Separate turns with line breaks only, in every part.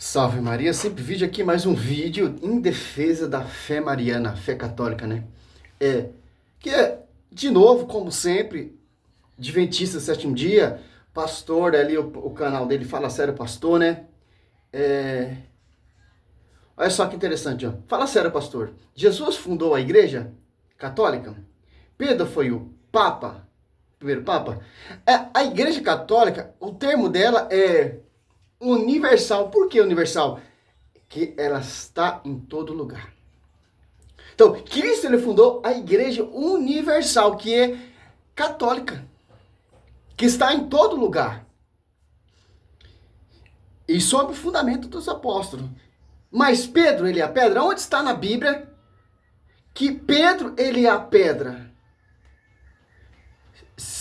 Salve Maria, sempre vídeo aqui, mais um vídeo em defesa da fé mariana, fé católica, né? Que é, de novo, como sempre, Adventista Sétimo Dia, pastor, ali o canal dele Fala Sério Pastor, né? É, olha só que interessante, ó. Fala Sério Pastor, Jesus fundou a igreja católica? Pedro foi o Papa, primeiro Papa? A igreja católica, o termo dela é universal. Por que universal? Que ela está em todo lugar. Então, Cristo ele fundou a Igreja Universal, que é católica, que está em todo lugar. E sob o fundamento dos apóstolos. Mas Pedro, ele é a pedra. Onde está na Bíblia que Pedro, ele é a pedra?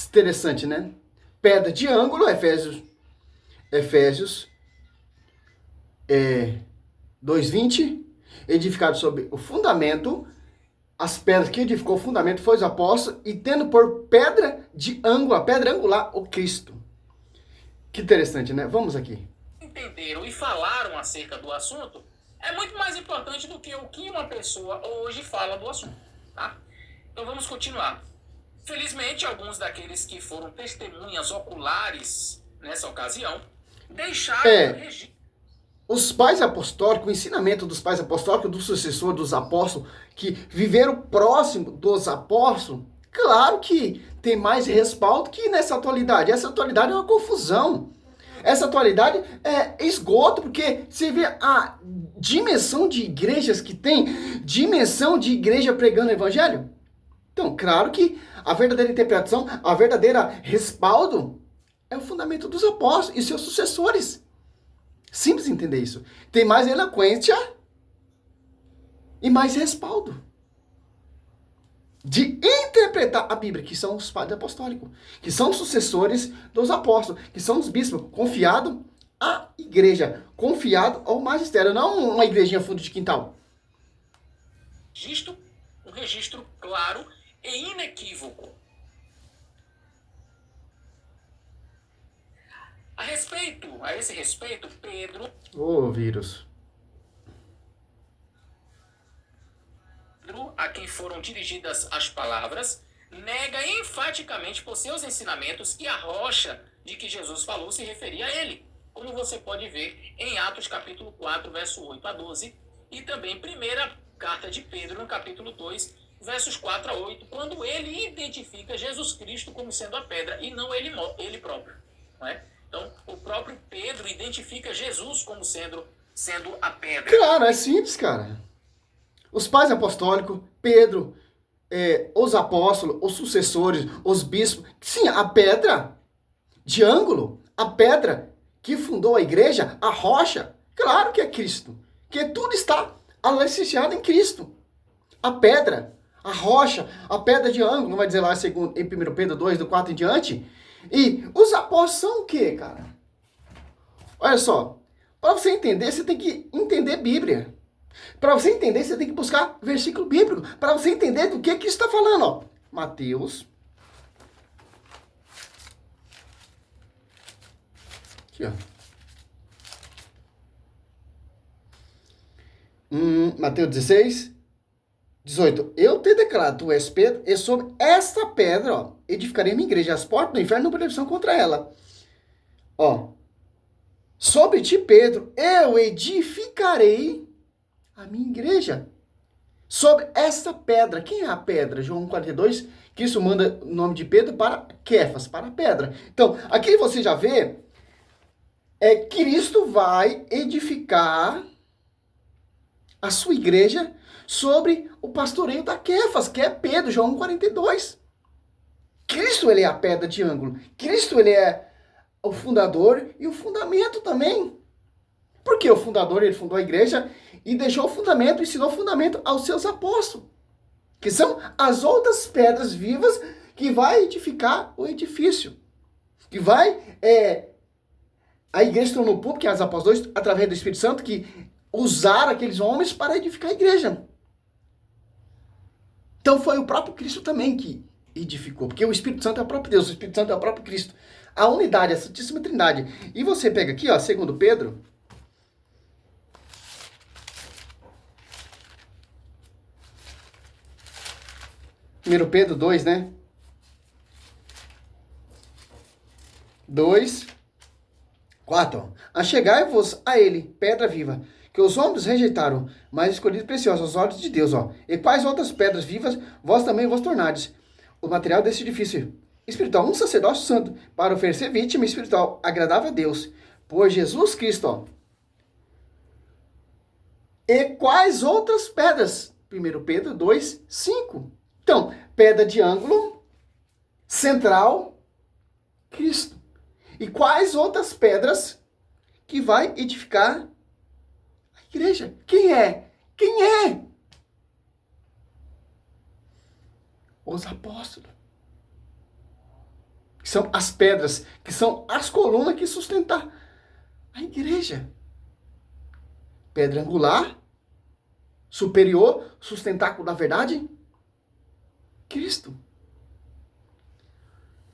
Interessante, né? Pedra de ângulo, Efésios 2:20, edificado sobre o fundamento, as pedras que edificou o fundamento foi os apóstolos, e tendo por pedra de ângulo, a pedra angular, o Cristo. Que interessante, né? Vamos aqui.
Entenderam e falaram acerca do assunto é muito mais importante do que o que uma pessoa hoje fala do assunto, tá? Então vamos continuar. Felizmente, alguns daqueles que foram testemunhas oculares nessa ocasião deixaram registro.
Os pais apostólicos, o ensinamento dos pais apostólicos, do sucessor dos apóstolos, que viveram próximo dos apóstolos, claro que tem mais respaldo que nessa atualidade. Essa atualidade é uma confusão. Essa atualidade é esgoto, porque você vê a dimensão de igrejas que tem, dimensão de igreja pregando o evangelho. Então, claro que a verdadeira interpretação, a verdadeira respaldo é o fundamento dos apóstolos e seus sucessores. Simples entender isso. Tem mais eloquência e mais respaldo de interpretar a Bíblia, que são os padres apostólicos, que são os sucessores dos apóstolos, que são os bispos, confiado à igreja, confiado ao magistério, não uma igrejinha fundo de quintal.
Um registro claro e inequívoco. A esse respeito, Pedro...
Vírus.
A quem foram dirigidas as palavras, nega enfaticamente por seus ensinamentos que a rocha de que Jesus falou se referia a ele, como você pode ver em Atos capítulo 4, verso 8 a 12, e também primeira carta de Pedro, no capítulo 2, versos 4 a 8, quando ele identifica Jesus Cristo como sendo a pedra e não ele próprio, não é? Então, o próprio Pedro identifica Jesus como sendo a pedra.
Claro, é simples, cara. Os pais apostólicos, Pedro, os apóstolos, os sucessores, os bispos. Sim, a pedra de ângulo, a pedra que fundou a igreja, a rocha, claro que é Cristo. Que tudo está alicerçado em Cristo. A pedra, a rocha, a pedra de ângulo, não vai dizer lá em 1 Pedro 2, do 4 em diante. E os apóstolos são o quê, cara? Olha só, para você entender, você tem que entender Bíblia. Para você entender, você tem que buscar versículo bíblico. Para você entender do que isso está falando, ó. Mateus. Aqui, ó. Mateus 16, 18. Eu te declaro, tu és Pedro, e sobre esta pedra, ó, edificarei minha igreja. As portas do inferno não prevalecerão contra ela. Ó. Sobre ti, Pedro, eu edificarei a minha igreja. Sobre esta pedra. Quem é a pedra? João 42, que isso manda o nome de Pedro para Quefas, para a pedra. Então, aqui você já vê, Cristo vai edificar a sua igreja sobre o pastoreio da Quefas, que é Pedro, João 42. Cristo, ele é a pedra de ângulo. Cristo, ele é o fundador e o fundamento também. Porque o fundador, ele fundou a igreja e deixou o fundamento, ensinou o fundamento aos seus apóstolos, que são as outras pedras vivas que vai edificar o edifício, que vai, a igreja tornou pública, que é as apóstolos, através do Espírito Santo, que usaram aqueles homens para edificar a igreja. Então foi o próprio Cristo também que edificou, porque o Espírito Santo é o próprio Deus, o Espírito Santo é o próprio Cristo. A unidade, a Santíssima Trindade. E você pega aqui, ó, 2 Pedro, 1 Pedro 2, né? 2, 4. Achegai-vos a ele, pedra viva, que os homens rejeitaram, mas escolhido precioso aos olhos de Deus, ó. E quais outras pedras vivas vós também vos tornardes? O material desse edifício espiritual, um sacerdócio santo, para oferecer vítima espiritual agradável a Deus, por Jesus Cristo, ó. E quais outras pedras? 1 Pedro 2, 5. Então, pedra de ângulo, central, Cristo. E quais outras pedras que vai edificar a igreja? Quem é? Quem é? Os apóstolos. Que são as pedras, que são as colunas que sustentam a igreja. Pedra angular, superior, sustentáculo da verdade, Cristo.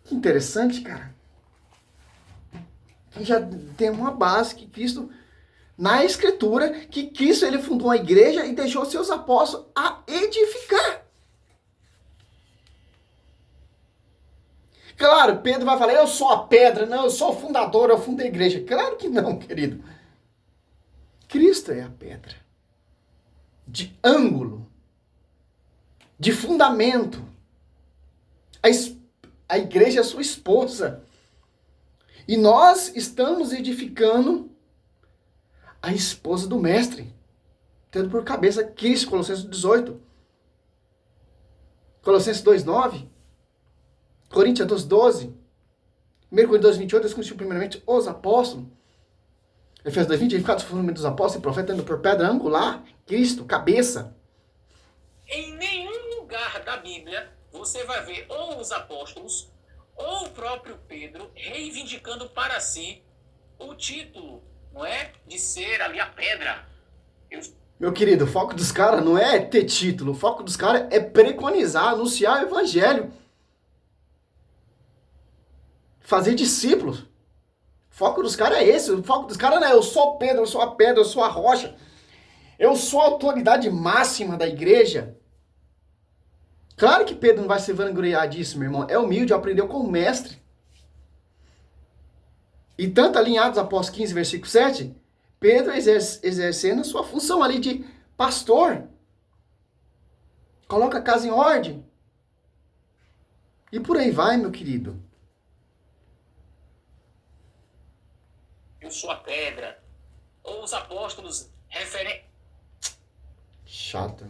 Que interessante, cara. Que já tem uma base que Cristo, na Escritura, que Cristo ele fundou a igreja e deixou seus apóstolos a edificar. Claro, Pedro vai falar, eu sou a pedra, não, eu sou o fundador, eu fundei a igreja. Claro que não, querido. Cristo é a pedra. De ângulo. De fundamento. A igreja é a sua esposa. E nós estamos edificando a esposa do mestre. Tendo por cabeça Cristo, Colossenses 18. Colossenses 2:9. Coríntios 12. 1 Coríntios 2:28, discutiu primeiramente os apóstolos. Efésios 2:20, edificados no fundamento dos apóstolos e profetas, tendo por pedra angular, Cristo, cabeça.
Em nenhum lugar da Bíblia você vai ver ou os apóstolos ou o próprio Pedro reivindicando para si o título, não é? De ser ali a pedra.
Meu querido, o foco dos caras não é ter título, o foco dos caras é preconizar, anunciar o evangelho. Fazer discípulos. O foco dos caras é esse. O foco dos caras não é eu sou Pedro, eu sou a pedra, eu sou a rocha. Eu sou a autoridade máxima da igreja. Claro que Pedro não vai se vangloriar disso, meu irmão. É humilde, aprendeu com o mestre. E tanto ali em Atos Apóstolos 15, versículo 7, Pedro exercendo a sua função ali de pastor. Coloca a casa em ordem. E por aí vai, meu querido.
Eu sou a pedra. Ou os apóstolos
Chato.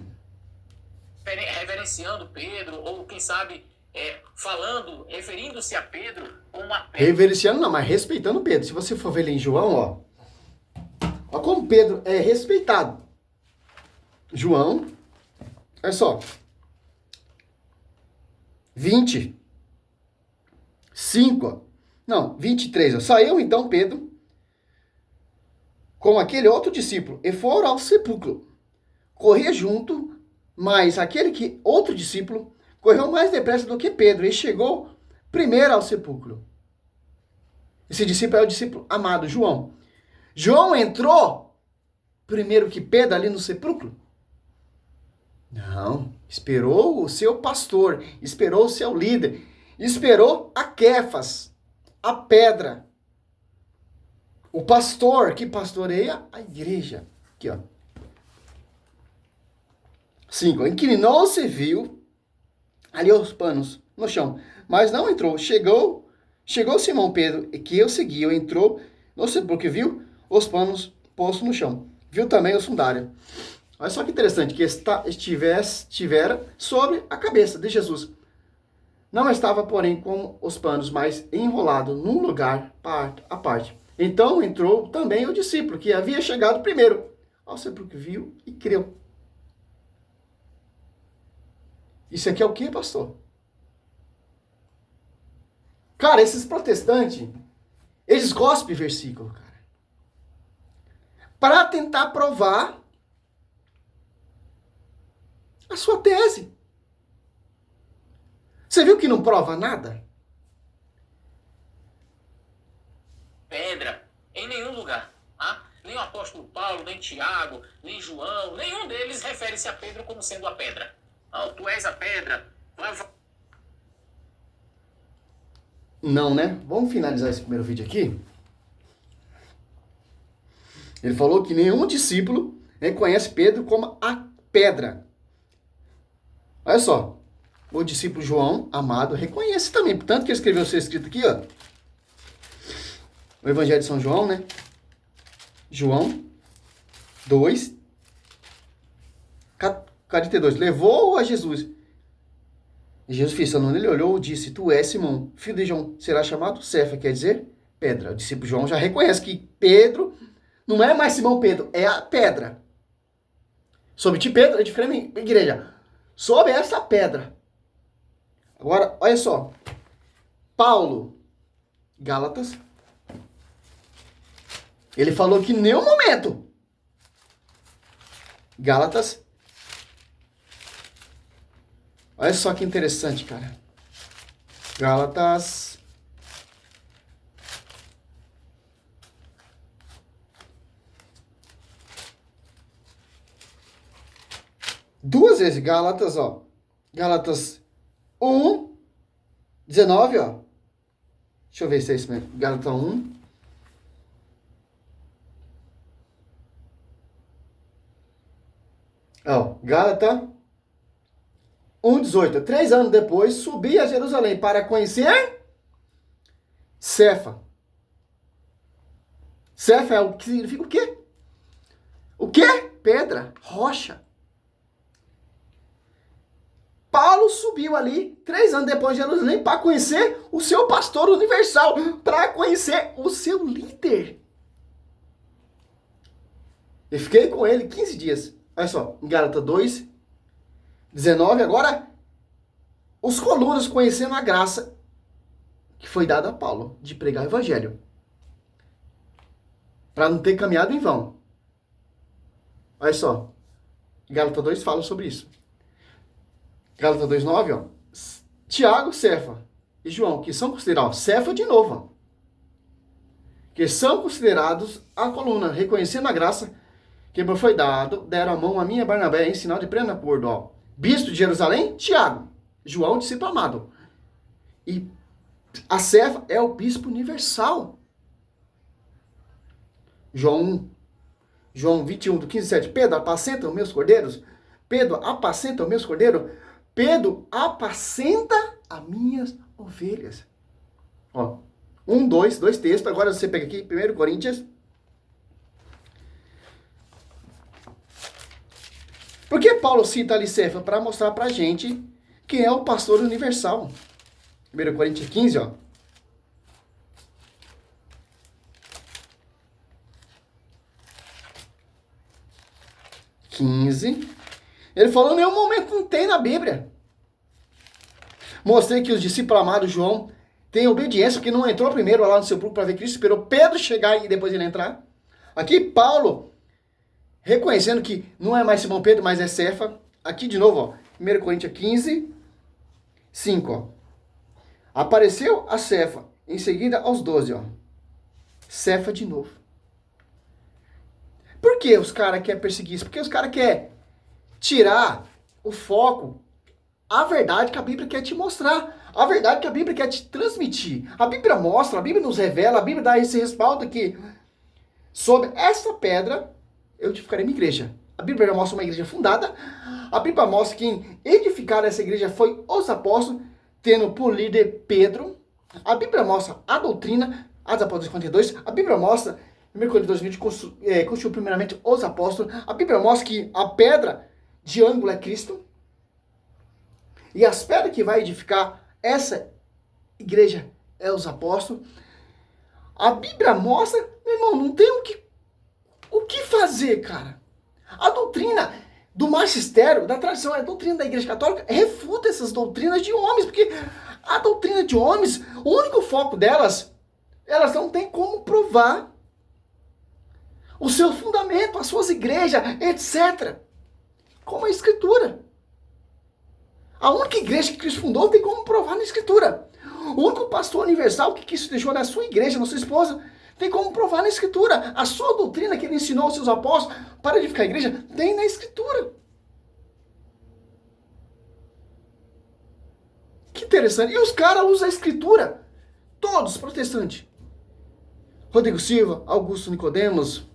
reverenciando Pedro, ou quem sabe falando, referindo-se a Pedro como uma pedra.
Reverenciando não, mas respeitando Pedro. Se você for ver ali em João, ó como Pedro é respeitado. João, olha só. 25, ó. Não, 23, ó. Saiu então Pedro com aquele outro discípulo e foram ao sepulcro. Corria junto, mas outro discípulo correu mais depressa do que Pedro e chegou primeiro ao sepulcro. Esse discípulo é o discípulo amado, João. João entrou primeiro que Pedro ali no sepulcro? Não, esperou o seu pastor, esperou o seu líder, esperou a Quefas, a pedra. O pastor que pastoreia a igreja. Aqui, ó. 5. Inclinou-se e viu ali os panos no chão, mas não entrou. Chegou Simão Pedro, que eu seguia, entrou no sepulcro e viu os panos postos no chão. Viu também o sudário. Olha só que interessante, que estivera sobre a cabeça de Jesus. Não estava, porém, com os panos, mas enrolado num lugar à parte. Então entrou também o discípulo, que havia chegado primeiro ao sepulcro, viu e creu. Isso aqui é o quê, pastor? Cara, esses protestantes, eles gospem versículo, cara. Para tentar provar a sua tese. Você viu que não prova nada?
Pedra em nenhum lugar. Tá? Nem o apóstolo Paulo, nem Tiago, nem João, nenhum deles refere-se a Pedro como sendo a pedra. Tu és a pedra,
Não, né? Vamos finalizar esse primeiro vídeo aqui. Ele falou que nenhum discípulo reconhece Pedro como a pedra. Olha só. O discípulo João, amado, reconhece também. Portanto que ele escreveu o seu escrito aqui, ó. O Evangelho de São João, né? João 2, 42. Levou a Jesus. E Jesus fez, ele olhou e disse, tu és Simão, filho de João, será chamado Cefa, quer dizer, pedra. O discípulo João já reconhece que Pedro não é mais Simão Pedro, é a pedra. Sobre ti, Pedro, edificarei a igreja. Sobre essa pedra. Agora, olha só. Paulo, Gálatas, ele falou que em nenhum momento. Gálatas. Olha só que interessante, cara. Gálatas. Duas vezes. Gálatas, ó. Gálatas 1, 19, ó. Deixa eu ver se é isso mesmo. Gálatas 1. Ó, Gálatas 1,18. 3 anos depois, subi a Jerusalém para conhecer Cefa. Cefa é o que significa o quê? O quê? Pedra, rocha. Paulo subiu ali 3 anos depois de Jerusalém para conhecer o seu pastor universal, para conhecer o seu líder. Eu fiquei com ele 15 dias. Olha só, em Gálatas 2, 19, agora, os colunas conhecendo a graça que foi dada a Paulo de pregar o evangelho. Para não ter caminhado em vão. Olha só, Gálatas 2 fala sobre isso. Gálatas 2,9, ó. Tiago, Cefa e João, que são considerados, Cefa de novo, ó, que são considerados a coluna, reconhecendo a graça que me foi dado, deram a mão a minha Barnabé em sinal de pleno acordo, ó. Bispo de Jerusalém, Tiago. João, discípulo amado. E a Cefa é o bispo universal. João 21, do 15, 7. Pedro, apacenta os meus cordeiros. Pedro, apacenta os meus cordeiros. Pedro, apacenta as minhas ovelhas. Ó, 2 textos. Agora você pega aqui, 1 Coríntios. Por que Paulo cita ali Cefa? Para mostrar pra gente quem é o pastor universal. 1 Coríntios 15, ó. Ele falou, em nenhum momento não tem na Bíblia. Mostrei que os discípulos amados João têm obediência, porque não entrou primeiro lá no sepulcro para ver Cristo, esperou Pedro chegar e depois ele entrar. Aqui Paulo, reconhecendo que não é mais Simão Pedro, mas é Cefa. Aqui de novo, ó, 1 Coríntios 15, 5, ó. Apareceu a Cefa, em seguida aos 12, ó. Cefa de novo. Por que os caras querem perseguir isso? Porque os caras querem tirar o foco, a verdade que a Bíblia quer te mostrar, a verdade que a Bíblia quer te transmitir. A Bíblia mostra, a Bíblia nos revela, a Bíblia dá esse respaldo que sobre essa pedra eu edificarei minha igreja. A Bíblia mostra uma igreja fundada, a Bíblia mostra que quem edificaram essa igreja foi os apóstolos, tendo por líder Pedro. A Bíblia mostra a doutrina, Atos Apóstolos 52, a Bíblia mostra 1 Coríntios 2:20 construiu primeiramente os apóstolos. A Bíblia mostra que a pedra de ângulo é Cristo. E as pedras que vai edificar essa igreja é os apóstolos. A Bíblia mostra, meu irmão, não tem o que fazer, cara. A doutrina do magistério, da tradição, a doutrina da Igreja Católica refuta essas doutrinas de homens, porque a doutrina de homens, o único foco delas, elas não têm como provar o seu fundamento, as suas igrejas, etc. Como a Escritura. A única igreja que Cristo fundou tem como provar na Escritura. O único pastor universal que Cristo deixou na sua igreja, na sua esposa, tem como provar na Escritura. A sua doutrina que ele ensinou aos seus apóstolos para edificar a igreja, tem na Escritura. interessante. E os caras usam a escritura. Todos protestantes. Rodrigo Silva, Augusto Nicodemos,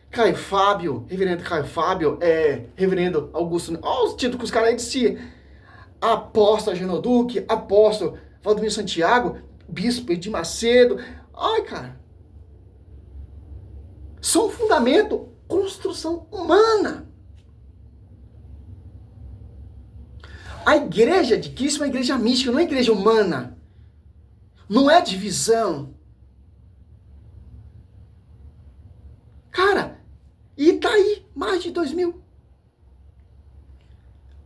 Caio Fábio, reverendo Caio Fábio, reverendo Augusto... Olha os títulos que os caras aí diziam. Apóstolo Genoduque, apóstolo Valdemir Santiago, bispo de Macedo. Ai, cara. São um fundamento, construção humana. A igreja de Cristo é uma igreja mística, não é igreja humana. Não é divisão. Cara, e tá aí, mais de 2000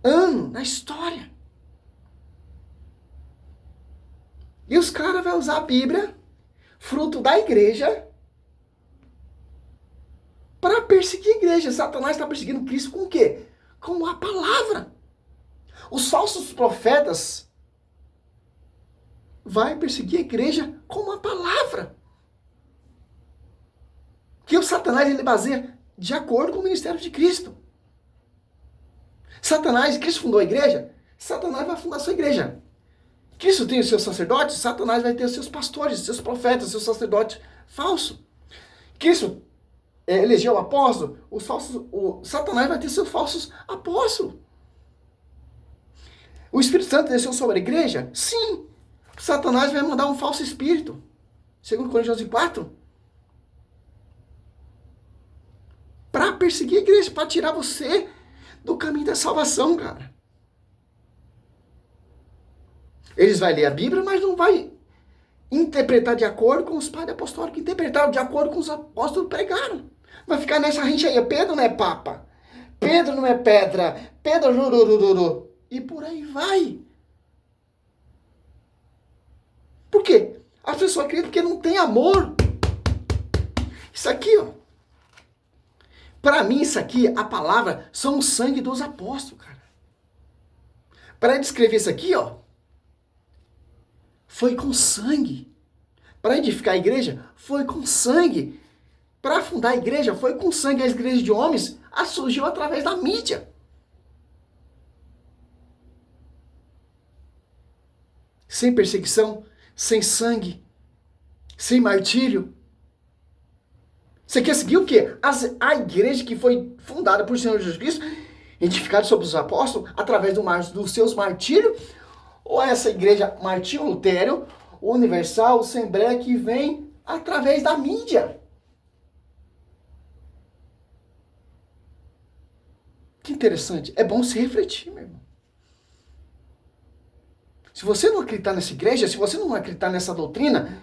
anos na história. E os caras vão usar a Bíblia, fruto da igreja, para perseguir a igreja. Satanás está perseguindo Cristo com o quê? Com a palavra. Os falsos profetas vai perseguir a igreja com a palavra. Que o Satanás ele baseia de acordo com o ministério de Cristo. Satanás, Cristo fundou a igreja, Satanás vai fundar a sua igreja. Cristo tem os seus sacerdotes, Satanás vai ter os seus pastores, seus profetas, seus sacerdotes falsos. Cristo elegeu o apóstolo, Satanás vai ter seus falsos apóstolos. O Espírito Santo desceu sobre a igreja? Sim. Satanás vai mandar um falso espírito. 2 Coríntios 4. Para perseguir a igreja, para tirar você do caminho da salvação, cara. Eles vão ler a Bíblia, mas não vai interpretar de acordo com os padres apostólicos que interpretaram de acordo com os apóstolos pregaram. Vai ficar nessa rincha aí. Pedro não é papa. Pedro não é pedra. Pedro jurururu. E por aí vai. Por quê? As pessoas acreditam que não tem amor. Isso aqui, ó. Para mim, isso aqui, a palavra, são o sangue dos apóstolos, cara. Para descrever isso aqui, ó. Foi com sangue. Para edificar a igreja, foi com sangue. Para fundar a igreja, foi com sangue. A igreja de homens surgiu através da mídia. Sem perseguição, sem sangue, sem martírio. Você quer seguir o quê? A igreja que foi fundada por Senhor Jesus Cristo, edificada sobre os apóstolos, através dos seus martírios, ou essa igreja Martinho Lutero, Universal, Assembleia, que vem através da mídia? Que interessante. É bom se refletir, meu irmão. Se você não acreditar nessa igreja, se você não acreditar nessa doutrina,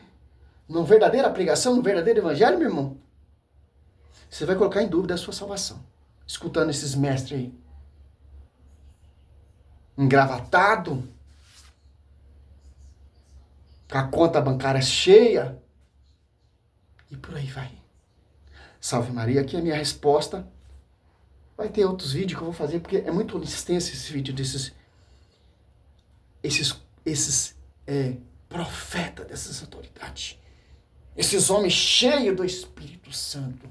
numa verdadeira pregação, no verdadeiro evangelho, meu irmão, você vai colocar em dúvida a sua salvação. Escutando esses mestres aí. Engravatado. Com a conta bancária cheia. E por aí vai. Salve Maria, aqui é a minha resposta. Vai ter outros vídeos que eu vou fazer, porque é muito extenso esse vídeo desses profetas dessas autoridades. Esses homens cheios do Espírito Santo.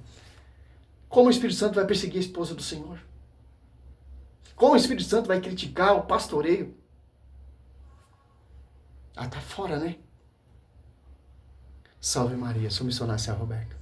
Como o Espírito Santo vai perseguir a esposa do Senhor? Como o Espírito Santo vai criticar o pastoreio? Ah, tá fora, né? Salve Maria, sou missionário Céu Roberto.